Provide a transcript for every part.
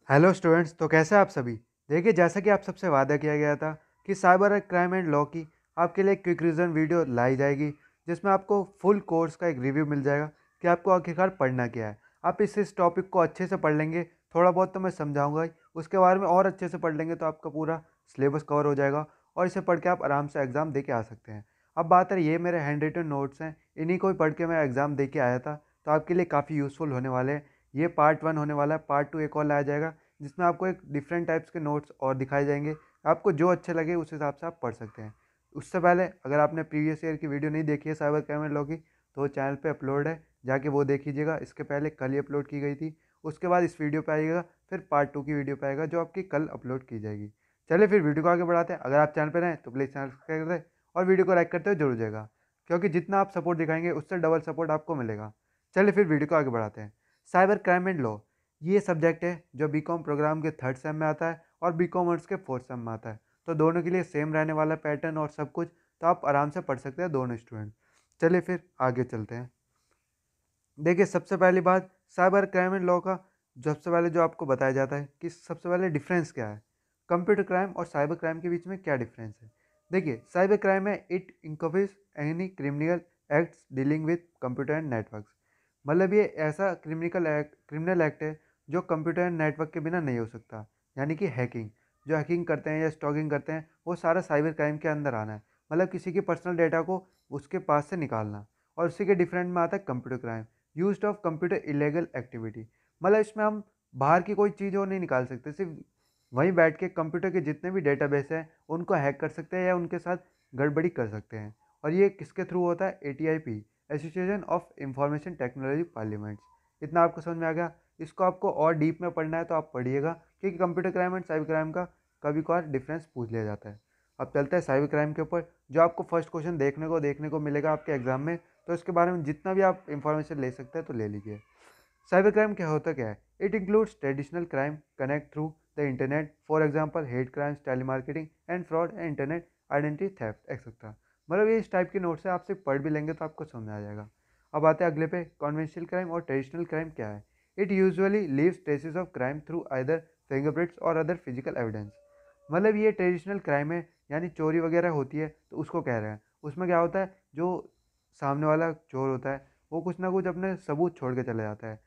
Hello students, तो कैसे हैं आप सभी। देखिए, जैसा कि आप सबसे वादा किया गया था कि साइबर क्राइम एंड लॉ की आपके लिए क्विक रिवीजन वीडियो लाई जाएगी, जिसमें आपको फुल कोर्स का एक रिव्यू मिल जाएगा कि आपको आखिरकार पढ़ना क्या है। आप इस टॉपिक को अच्छे से पढ़ लेंगे, थोड़ा बहुत तो मैं समझाऊंगा ही, उसके बारे में और अच्छे से पढ़ लेंगे तो आपका पूरा सिलेबस कवर हो जाएगा और इसे पढ़ के आप आराम से एग्ज़ाम दे के आ सकते हैं। अब बात है, ये मेरे हैंड रिटन नोट्स हैं, इन्हीं को ही पढ़ के मैं एग्ज़ाम दे के आया था, तो आपके लिए काफ़ी यूज़फुल होने वाले हैं। ये पार्ट 1 होने वाला है, पार्ट 2 एक और लाया जाएगा जिसमें आपको एक डिफरेंट टाइप्स के नोट्स और दिखाए जाएंगे। आपको जो अच्छे लगे उस हिसाब से आप पढ़ सकते हैं। उससे पहले अगर आपने प्रीवियस ईयर की वीडियो नहीं देखी है साइबर क्राइम एंड लॉ की, तो चैनल पे अपलोड है, जाके वो देख लीजिएगा। इसके पहले कल ही अपलोड की गई थी। उसके बाद इस वीडियो पे आइएगा, फिर पार्ट 2 की वीडियो पे आएगा जो आपकी कल अपलोड की जाएगी। चलिए फिर वीडियो को आगे बढ़ाते हैं। अगर आप चैनल पर रहें तो प्लीज़ चैनल सब्सक्राइब कर दें और वीडियो को लाइक करते हुए जरूर जाएगा, क्योंकि जितना आप सपोर्ट दिखाएंगे उससे डबल सपोर्ट आपको मिलेगा। चलिए फिर वीडियो को आगे बढ़ाते हैं। साइबर क्राइम एंड लॉ ये सब्जेक्ट है जो बीकॉम प्रोग्राम के थर्ड सेम में आता है और बी कॉमर्स के फोर्थ सेम में आता है। तो दोनों के लिए सेम रहने वाला पैटर्न और सब कुछ, तो आप आराम से पढ़ सकते हैं दोनों स्टूडेंट। चलिए फिर आगे चलते हैं। देखिए, सबसे पहली बात, साइबर क्राइम एंड लॉ का सबसे पहले जो आपको बताया जाता है कि सबसे पहले डिफरेंस क्या है, कंप्यूटर क्राइम और साइबर क्राइम के बीच में क्या डिफरेंस है। देखिए, साइबर क्राइम है it incorporates any criminal acts dealing with computer and networks. मतलब ये ऐसा क्रिमिनल एक्ट है जो कंप्यूटर एंड नेटवर्क के बिना नहीं हो सकता। यानी कि हैकिंग, जो हैकिंग करते हैं या स्टॉकिंग करते हैं, वो सारा साइबर क्राइम के अंदर आना है। मतलब किसी की पर्सनल डेटा को उसके पास से निकालना। और उसी के डिफरेंट में आता है computer crime, use of computer illegal activity. मतलब इसमें हम बाहर की कोई चीज़ और नहीं निकाल सकते, सिर्फ वहीं बैठ के कंप्यूटर के जितने भी डेटाबेस हैं उनको हैक कर सकते हैं या उनके साथ गड़बड़ी कर सकते हैं। और ये किसके थ्रू होता है, ATIP, association of information technology parliaments. इतना आपको समझ में आ गया। इसको आपको और डीप में पढ़ना है तो आप पढ़िएगा, क्योंकि computer crime and cyber crime का कभी कभार डिफरेंस पूछ लिया जाता है। अब चलते हैं साइबर क्राइम के ऊपर, जो आपको फर्स्ट क्वेश्चन देखने को मिलेगा आपके एग्जाम में। तो इसके बारे में जितना भी आप इंफॉर्मेशन ले सकते हैं तो ले लीजिए। साइबर क्राइम क्या होता क्या है? It includes traditional crime connect through the internet, for example hate crimes, telemarketing and fraud and internet identity theft etcetera. मतलब ये इस टाइप के नोट से आप सिर्फ पढ़ भी लेंगे तो आपको समझ में आ जाएगा। अब आते हैं अगले पे, कॉन्वेंशनल क्राइम और ट्रेडिशनल क्राइम क्या है। It usually leaves traces of crime through either fingerprints और अदर फिजिकल एविडेंस। मतलब ये ट्रेडिशनल क्राइम है, यानी चोरी वगैरह होती है तो उसको कह रहे हैं। उसमें क्या होता है, जो सामने वाला चोर होता है वो कुछ ना कुछ अपने सबूत छोड़ के चले जाता है,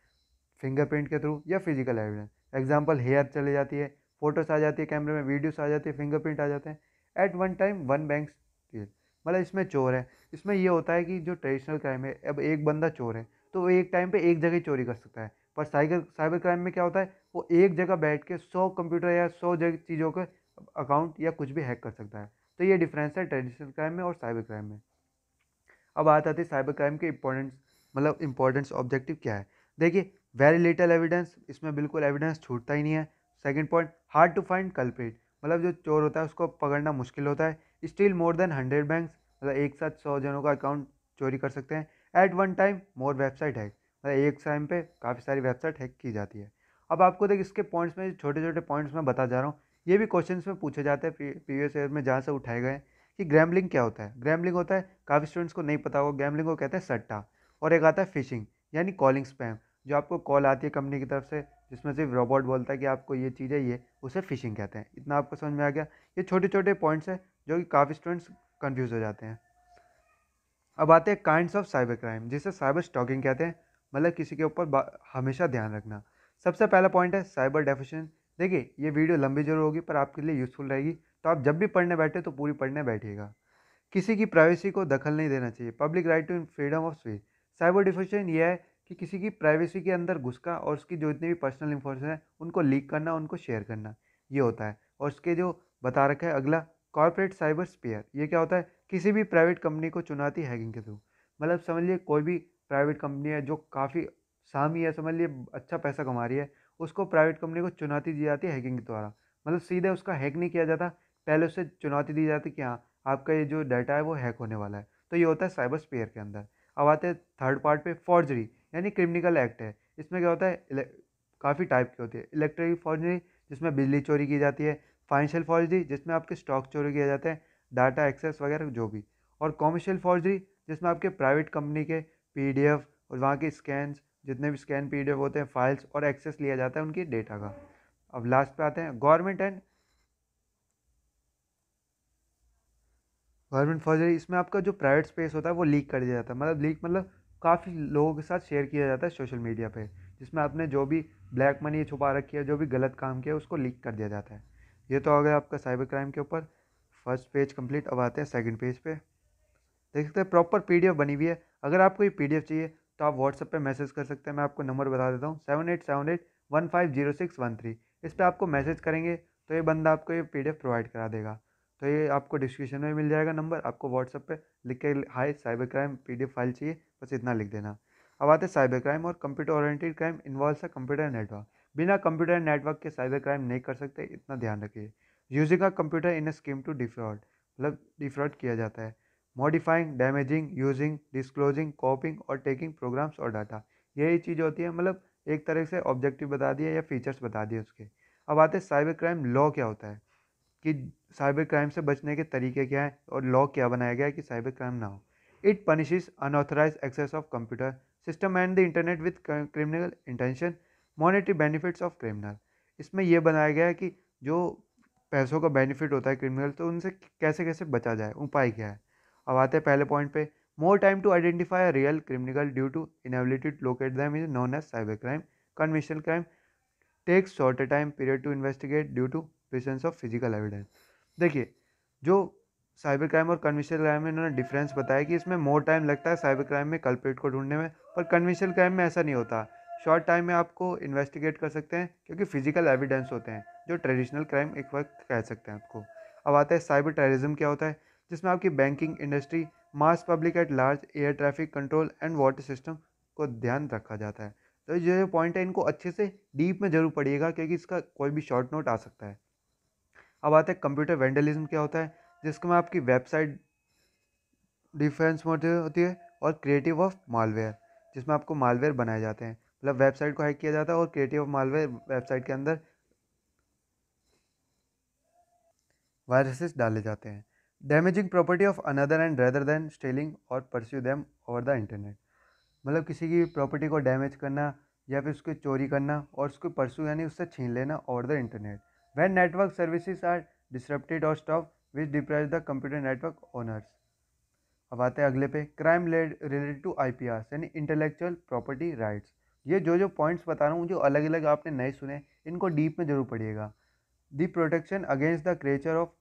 फिंगरप्रिंट के थ्रू या फिजिकल एविडेंस। एग्जाम्पल, हेयर चले जाती है, फोटोस आ जाती है कैमरे में, वीडियोस आ जाती है, फिंगरप्रिंट आ जाते हैं। At one time one bank steal. मतलब इसमें चोर है। इसमें ये होता है कि जो ट्रेडिशनल क्राइम है, अब एक बंदा चोर है तो वो एक टाइम पे एक जगह ही चोरी कर सकता है। पर साइबर साइबर क्राइम में क्या होता है, वो एक जगह बैठ के 100 कंप्यूटर या 100 चीज़ों के अकाउंट या कुछ भी हैक कर सकता है। तो ये डिफरेंस है ट्रेडिशनल क्राइम में और साइबर क्राइम में। अब बात आती है साइबर क्राइम के इंपॉर्टेंस ऑब्जेक्टिव क्या है। देखिए, वेरी लिटिल एविडेंस, इसमें बिल्कुल एविडेंस छूटता ही नहीं है। Second point, hard to find culprit, मतलब जो चोर होता है उसको पकड़ना मुश्किल होता है। स्टील मोर देन 100 बैंक्स, मतलब एक साथ 100 जनों का अकाउंट चोरी कर सकते हैं। At one time more website hack, मतलब एक टाइम पे काफ़ी सारी वेबसाइट हैक की जाती है। अब आपको देख इसके पॉइंट्स में छोटे छोटे पॉइंट्स में बता जा रहा हूँ, ये भी क्वेश्चन में पूछे जाते हैं प्रीवियस ईयर में जहाँ से उठाए गए। कि ग्रैमलिंग क्या होता है। ग्रैमलिंग होता है, काफ़ी स्टूडेंट्स को नहीं पता होगा, ग्रैमलिंग को कहते हैं सट्टा। और एक आता है फिशिंग, यानी कॉलिंग स्पैम, जो आपको कॉल आती है कंपनी की तरफ से जिसमें सिर्फ रोबोट बोलता है कि आपको ये चीज़ है, ये उसे फिशिंग कहते हैं। इतना आपको समझ में आ गया। ये छोटे छोटे पॉइंट्स हैं जो कि काफ़ी स्टूडेंट्स कन्फ्यूज हो जाते हैं। अब आते हैं काइंड्स ऑफ साइबर क्राइम, जिसे साइबर स्टॉकिंग कहते हैं। मतलब किसी के ऊपर हमेशा ध्यान रखना। सबसे पहला पॉइंट है साइबर डेफिशिएंसी। देखिए, ये वीडियो लंबी जरूर होगी पर आपके लिए यूज़फुल रहेगी, तो आप जब भी पढ़ने बैठे तो पूरी पढ़ने बैठिएगा। किसी की प्राइवेसी को दखल नहीं देना चाहिए, public right to freedom of speech. Cyber defection ये है कि किसी की प्राइवेसी के अंदर घुसका और उसकी जो इतनी भी पर्सनल इंफॉर्मेशन है उनको लीक करना, उनको शेयर करना, ये होता है। और उसके जो बता रखा है अगला, कॉर्पोरेट साइबर स्पेयर, ये क्या होता है, किसी भी प्राइवेट कंपनी को चुनौती हैकिंग के थ्रू। मतलब समझ लिए कोई भी प्राइवेट कंपनी है जो काफ़ी सामी है, समझ लिए अच्छा पैसा कमा रही है, उसको प्राइवेट कंपनी को चुनौती दी जाती है हैकिंग के द्वारा। मतलब सीधे उसका हैक नहीं किया जाता, पहले उससे चुनौती दी जाती कि हाँ, आपका ये जो डाटा है वो हैक होने वाला है। तो ये होता है साइबर स्पेयर के अंदर। अब आते हैं थर्ड पार्ट पे, फॉर्जरी, यानी क्रिमिनल एक्ट है। इसमें क्या होता है, काफ़ी टाइप की होती है। इलेक्ट्रिक फॉर्जरी, जिसमें बिजली चोरी की जाती है। फाइनेंशियल फॉर्जरी, जिसमें आपके स्टॉक चोरी किए जाते हैं, डाटा एक्सेस वगैरह जो भी। और कॉमर्शियल फॉर्जरी, जिसमें आपके प्राइवेट कंपनी के PDF और वहाँ के स्कैन्स, जितने भी स्कैन PDF होते हैं, फाइल्स और एक्सेस लिया जाता है उनकी डेटा का। अब लास्ट पे आते हैं गवर्नमेंट फॉर्जरी। इसमें आपका जो प्राइवेट स्पेस होता है वो लीक कर दिया जाता है, मतलब लीक मतलब काफ़ी लोगों के साथ शेयर किया जाता है सोशल मीडिया पे, जिसमें आपने जो भी ब्लैक मनी छुपा रखी है, जो भी गलत काम किया उसको लीक कर दिया जाता है। ये तो हो गया आपका साइबर क्राइम के ऊपर। First page complete. अब आते हैं सेकंड पेज पे। देख सकते हैं प्रॉपर पीडीएफ बनी हुई है। अगर आपको ये पीडीएफ चाहिए तो आप व्हाट्सएप पे मैसेज कर सकते हैं। मैं आपको नंबर बता देता हूँ, 7878150613। इस पर आपको मैसेज करेंगे तो ये बंदा आपको ये पीडीएफ प्रोवाइड करा देगा। तो ये आपको डिस्क्रिप्शन में मिल जाएगा नंबर, आपको व्हाट्सएप पे लिख के hi cyber crime PDF file चाहिए, बस इतना लिख देना। अब आते हैं साइबर क्राइम और computer oriented crime involves a computer network. बिना कंप्यूटर नेटवर्क के साइबर क्राइम नहीं कर सकते, इतना ध्यान रखिए। Using a computer in a scheme to defraud, मतलब डिफ्रॉड किया जाता है। Modifying, damaging, using, disclosing, copying और टेकिंग प्रोग्राम्स और डाटा, यही चीज़ होती है। मतलब एक तरह से ऑब्जेक्टिव बता दिए या फीचर्स बता दिए उसके। अब आते हैं साइबर क्राइम लॉ क्या होता है, कि साइबर क्राइम से बचने के तरीके क्या हैं और लॉ क्या बनाया गया है कि साइबर क्राइम ना हो। It punishes unauthorise access of computer system and the internet with criminal intention, monetary benefits of criminal. इसमें यह बनाया गया है कि जो पैसों का बेनिफिट होता है क्रिमिनल, तो उनसे कैसे कैसे बचा जाए, उपाय क्या है। अब आते हैं पहले पॉइंट पे। More time to identify a real criminal due to inability to locate them is known as cyber crime. Conventional crime takes shorter time period to investigate due to presence of physical evidence. देखिए, जो cyber crime और conventional crime में इन्होंने difference बताया कि इसमें more time लगता है साइबर क्राइम में कल्प्रिट को ढूंढने में, पर कन्वेंशनल क्राइम में ऐसा नहीं होता। शॉर्ट टाइम में आपको इन्वेस्टिगेट कर सकते हैं क्योंकि फिजिकल एविडेंस होते हैं, जो ट्रेडिशनल क्राइम एक वक्त कह सकते हैं आपको। अब आता है साइबर टेररिज्म क्या होता है, जिसमें आपकी banking industry, mass public at large, air traffic control and water system को ध्यान रखा जाता है। तो ये जो पॉइंट है इनको अच्छे से डीप में जरूर पढ़िएगा, क्योंकि इसका कोई भी शॉर्ट नोट आ सकता है। अब आता है कंप्यूटर वेंडलिज्म क्या होता है, जिसमें आपकी वेबसाइट डिफेंस मोड होती है और क्रिएटिव ऑफ मालवेयर, जिसमें आपको मालवेयर बनाए जाते हैं, मतलब वेबसाइट को हैक किया जाता है और क्रिएटिव ऑफ मालवेयर वेबसाइट के अंदर वायरसेस डाले जाते हैं। Damaging property of another and rather than stealing और pursue them over the internet, मतलब किसी की प्रॉपर्टी को डैमेज करना या फिर उसको चोरी करना और उसको परसू यानी उससे छीन लेना over the internet. When network services are disrupted और stop which deprive the computer network owners. अब आते हैं अगले पे, क्राइम रिलेटेड टू आईपीआर यानी इंटेलेक्चुअल प्रॉपर्टी राइट्स। ये जो पॉइंट्स बता रहा हूँ, जो अलग अलग आपने नए सुने, इनको डीप में जरूर पढ़िएगा। The protection against the creature of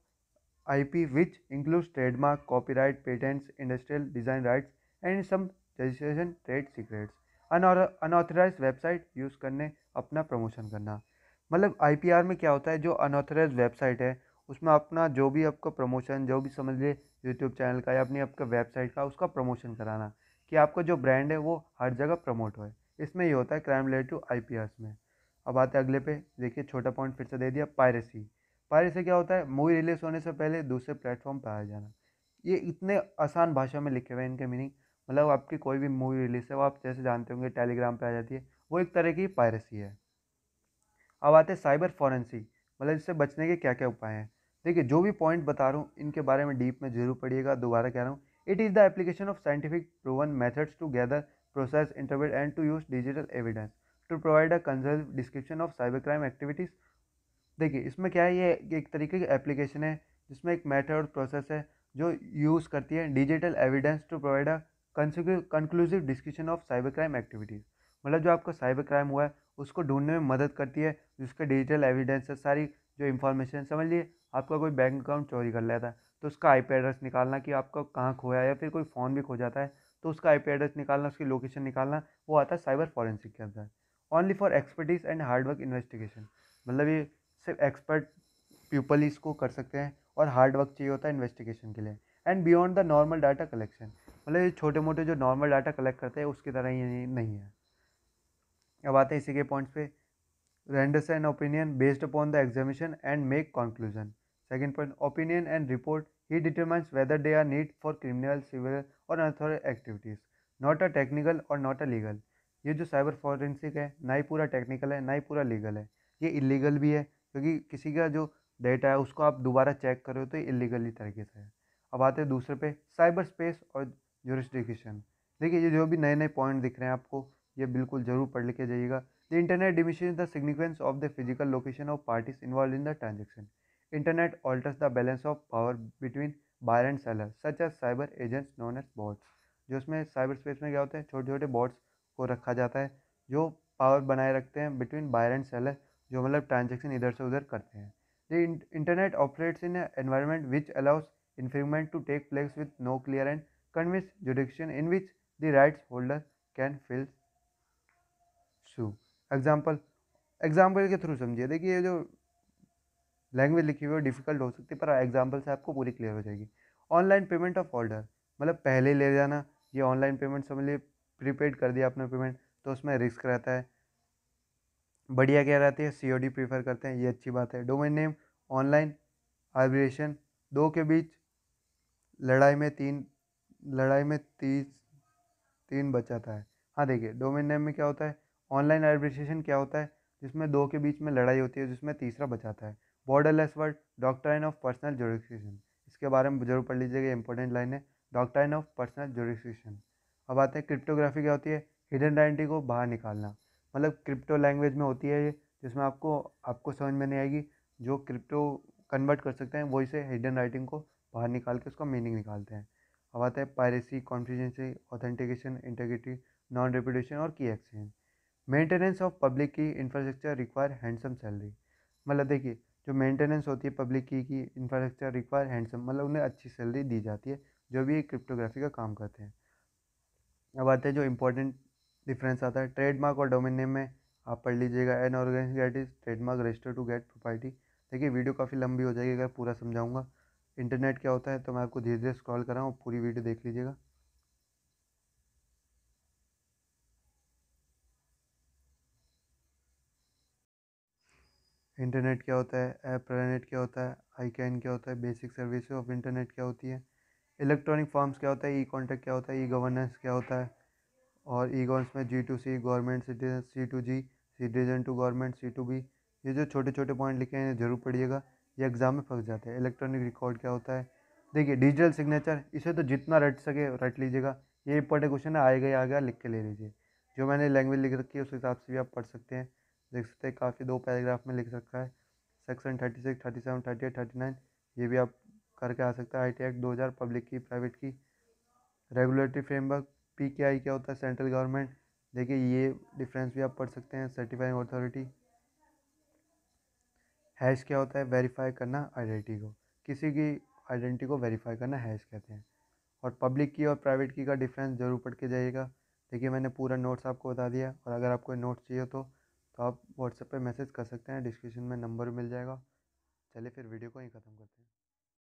IP, which includes trademark, copyright, patents, industrial design rights, and in some registration trade secrets. Unauthorise website use करने अपना प्रमोशन करना, मतलब IPR में क्या होता है, जो अनऑथराइज वेबसाइट है उसमें अपना जो भी आपका प्रमोशन, जो भी समझ लिए यूट्यूब चैनल का या अपनी आपका वेबसाइट का, उसका प्रमोशन कराना, कि आपका जो ब्रांड है वो हर जगह प्रमोट हो। इसमें ये होता है क्राइम रिलेटेड टू IPRs में। अब आते हैं अगले पे। देखिए छोटा पॉइंट फिर से दे दिया, पायरेसी। पायरेसी क्या होता है, मूवी रिलीज होने से पहले दूसरे प्लेटफॉर्म पर आ जाना। ये इतने आसान भाषा में लिखे हुए हैं इनके मीनिंग, मतलब आपकी कोई भी मूवी रिलीज है वो आप जैसे जानते होंगे टेलीग्राम पे आ जाती है, वो एक तरह की पायरेसी है। अब आते हैं साइबर फॉरेंसिक, मतलब इससे बचने के क्या क्या उपाय हैं। देखिए जो भी पॉइंट बता रहा हूँ इनके बारे में डीप में जरूर पढ़िएगा। दोबारा कह रहा हूँ, it is the application of scientific proven methods to gather, process, interpret and to use digital evidence to provide a conserve description of cyber crime activities. देखिए इसमें क्या है, ये एक तरीके की एप्लीकेशन है जिसमें एक मेथड और प्रोसेस है जो यूज़ करती है digital evidence to provide a conclusive description of cyber crime activities, मतलब जो आपका साइबर क्राइम हुआ है उसको ढूंढने में मदद करती है। जिसका डिजिटल एविडेंस है, सारी जो इन्फॉर्मेशन, समझ लिए आपका कोई बैंक अकाउंट चोरी कर लेता है तो उसका आईपी एड्रेस निकालना कि आपका कहाँ खोया है, या फिर कोई फ़ोन भी खो जाता है तो उसका आईपी एड्रेस निकालना, उसकी लोकेशन निकालना, वो आता है साइबर फॉरेंसिक के अंदर। Only for expertise and hard work investigation, मतलब ये सिर्फ एक्सपर्ट पीपल ही इसको कर सकते हैं और हार्ड वर्क चाहिए होता है इन्वेस्टिगेशन के लिए। And beyond the normal data collection, मतलब ये छोटे मोटे जो नॉर्मल डाटा कलेक्ट करते हैं उसकी तरह ही नहीं है। अब आते हैं इसी के पॉइंट्स पे। renders an opinion based upon the examination and make conclusion. Second point, opinion and report. He determines whether they are need for criminal, civil or other activities. Not a technical or not a legal. ये जो cyber forensic है ना ही पूरा technical है ना ही पूरा legal है, ये इलीगल भी है क्योंकि किसी का जो डेटा है उसको आप दोबारा चेक करो तो ये इलीगली तरीके से है। अब आते हैं दूसरे पे, साइबर स्पेस और जुरिस्डिक्शन। देखिए ये जो भी नए नए पॉइंट दिख रहे हैं आपको, ये बिल्कुल ज़रूर पढ़ लिखे जाइएगा। The internet diminishes the significance of the physical location of parties involved in the transaction. Internet alters the balance of power between buyer and seller, such as cyber agents known as bots. जो उसमें cyber space में क्या होता है, छोटे छोटे bots को रखा जाता है जो पावर बनाए रखते हैं बिटवीन बायर एंड सेलर, जो मतलब ट्रांजेक्शन इधर से उधर करते हैं. The internet operates in environment which allow us infringement to take place with no clear and convinced jurisdiction in which the rights holder can feel sue. Example example के through समझिए. देखिए ये जो लैंग्वेज लिखी हुई है डिफिकल्ट हो सकती है, पर एग्जाम्पल से आपको पूरी क्लियर हो जाएगी. ऑनलाइन पेमेंट ऑफ ऑर्डर, मतलब पहले ले जाना. ये ऑनलाइन पेमेंट समझ लिए, प्रीपेड कर दिया आपने पेमेंट, तो उसमें रिस्क रहता है. बढ़िया क्या रहती है, COD प्रीफर करते हैं, ये अच्छी बात है. डोमेन नेम ऑनलाइन आर्बिट्रेशन, दो के बीच लड़ाई में तीन बचाता है. हाँ देखिए, डोमेन नेम में क्या होता है, ऑनलाइन आर्बिट्रेशन क्या होता है, जिसमें दो के बीच में लड़ाई होती है, जिसमें तीसरा बचाता है. Borderless word, doctrine of personal jurisdiction, इसके बारे में जरूर पढ़ लीजिएगा, इंपॉर्टेंट लाइन है, डॉक्ट्राइन ऑफ पर्सनल जुरिस्डिक्शन. अब आते हैं क्रिप्टोग्राफी क्या होती है, हिडन आइडेंटिटी को बाहर निकालना. मतलब क्रिप्टो लैंग्वेज में होती है ये, जिसमें आपको समझ में नहीं आएगी. जो क्रिप्टो कन्वर्ट कर सकते हैं वही से हिडन राइटिंग को बाहर निकाल के उसका मीनिंग निकालते हैं. अब आता है piracy, confidency, authentication, integrity, non reputation और key exchange. Maintenance of public key infrastructure require handsome salary. मतलब देखिए, जो मेंटेनेंस होती है public key infrastructure require handsome, मतलब उन्हें अच्छी सैलरी दी जाती है जो भी क्रिप्टोग्राफी का काम करते हैं. अब आते हैं जो इंपॉर्टेंट डिफरेंस आता है ट्रेडमार्क और डोमेन नेम में, आप पढ़ लीजिएगा. An organise trademark register to get property. देखिए वीडियो काफ़ी लंबी हो जाएगी अगर पूरा समझाऊंगा. इंटरनेट क्या होता है तो मैं आपको धीरे धीरे स्क्रॉल कर रहा हूँ, पूरी वीडियो देख लीजिएगा. इंटरनेट क्या होता है, ऐप्रानेट क्या होता है, आईकैन क्या होता है, बेसिक सर्विस ऑफ इंटरनेट क्या होती है, इलेक्ट्रॉनिक फॉर्म्स क्या होता है, ई कॉन्टैक्ट क्या होता है, ई गवर्नेंस क्या होता है, और ई गवर्नेंस में G2C government citizen, C2G citizen to government, C2B. ये जो छोटे छोटे पॉइंट लिखे हैं जरूर पढ़िएगा, ये एग्जाम में फंस जाते हैं. इलेक्ट्रॉनिक रिकॉर्ड क्या होता है, देखिए डिजिटल सिग्नेचर, इसे तो जितना रट सके रट लीजिएगा. ये इंपॉर्टेंट क्वेश्चन है, आएगा ही आएगा, लिख के ले लीजिए. जो मैंने लैंग्वेज लिख रखी है उस हिसाब से भी आप पढ़ सकते हैं. देख सकते हैं काफ़ी 2 पैराग्राफ में लिख रखा है. सेक्शन 36, 37, 38, 39, ये भी आप करके आ सकते हैं. IT एक्ट 2000, पब्लिक की प्राइवेट की. रेगुलेटरी फ्रेमवर्क, PKI क्या होता है, सेंट्रल गवर्नमेंट. देखिए ये डिफरेंस भी आप पढ़ सकते हैं. Certifying authority. हैश क्या होता है, वेरीफाई करना आइडेंटिटी को, किसी की आइडेंटिटी को वेरीफाई करना हैश कहते हैं. और पब्लिक की और प्राइवेट की का डिफरेंस जरूर पढ़ के जाइएगा. देखिए मैंने पूरा नोट्स आपको बता दिया, और अगर आपको नोट्स चाहिए तो आप व्हाट्सएप पे मैसेज कर सकते हैं, डिस्क्रिप्शन में नंबर मिल जाएगा. चलिए फिर वीडियो को ही ख़त्म करते हैं.